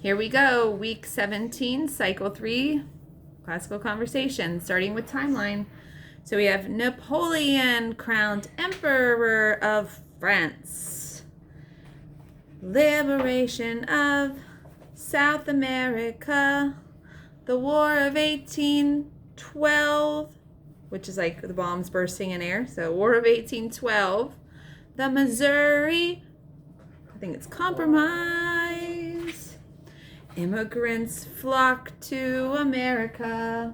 Here we go. Week 17, Cycle 3, Classical Conversation, starting with timeline. So we have Napoleon crowned Emperor of France. Liberation of South America. The War of 1812, which is like the bombs bursting in air. So War of 1812. The Missouri, I think it's Compromise. Immigrants flock to America.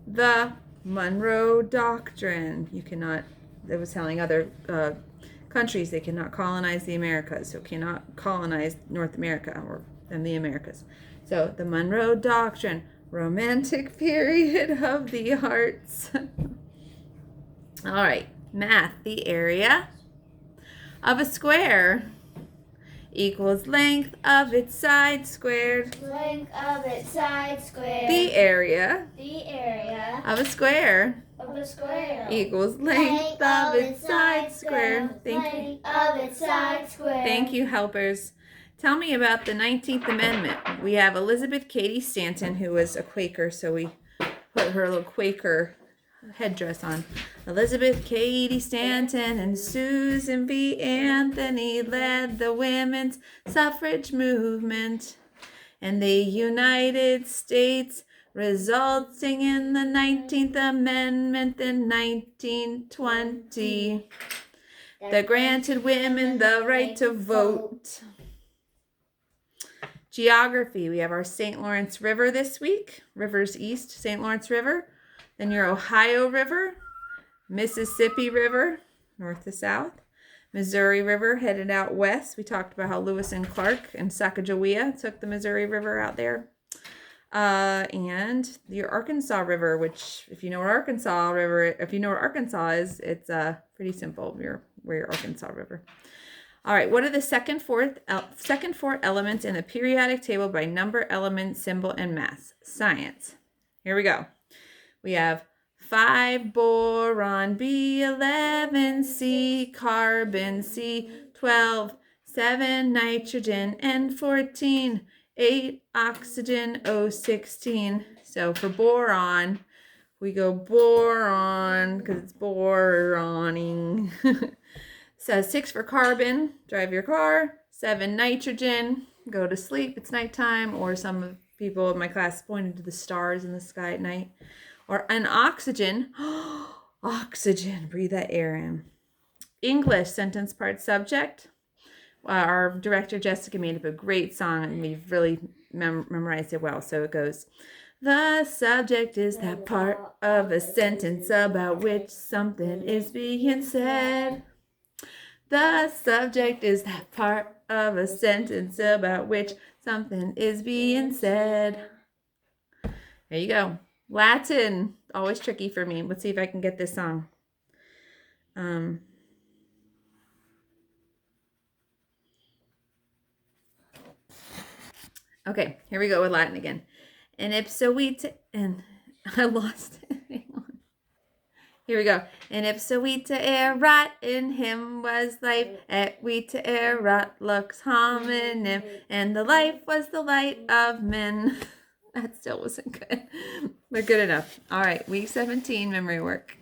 The Monroe Doctrine. It was telling other countries they cannot colonize the Americas, so cannot colonize North America or the Americas. So the Monroe Doctrine, romantic period of the arts. All right, math. The area of a square equals length of its side squared. Length of its side squared. The area of a square a square equals length of its side squared. Length of its side squared. Thank you, helpers. Tell me about the 19th Amendment. We have Elizabeth Cady Stanton, who was a Quaker, so we put her little Quaker headdress on. Elizabeth Cady Stanton and Susan B. Anthony led the women's suffrage movement in the United States, resulting in the 19th Amendment in 1920 that granted women the right to vote. Geography. We have our St. Lawrence River this week. Rivers east, St. Lawrence River. Then your Ohio River, Mississippi River, north to south. Missouri River headed out west. We talked about how Lewis and Clark and Sacagawea took the Missouri River out there. And your Arkansas River, which if you know where Arkansas is, it's pretty simple. Where your Arkansas River. All right, what are the second four elements in the periodic table by number, element, symbol, and mass? Science. Here we go. We have 5 boron, B11, C carbon, C12, 7 nitrogen, N14, 8 oxygen, O16. So for boron, we go boron because it's boroning. So 6 for carbon, drive your car. 7 nitrogen, go to sleep, it's nighttime. Or some people in my class pointed to the stars in the sky at night. Or an oxygen, oxygen, breathe that air in. English, sentence part subject. Our director Jessica made up a great song and we've really memorized it well. So it goes, the subject is that part of a sentence about which something is being said. The subject is that part of a sentence about which something is being said. There you go. Latin, always tricky for me. Let's see if I can get this song. Okay, here we go with Latin again. And ipsovita, and I lost it. Hang on. Here we go. And ipsovita erat, in him was life, et vita erat lux hominum, and the life was the light of men. That still wasn't good, but good enough. All right, week 17 memory work.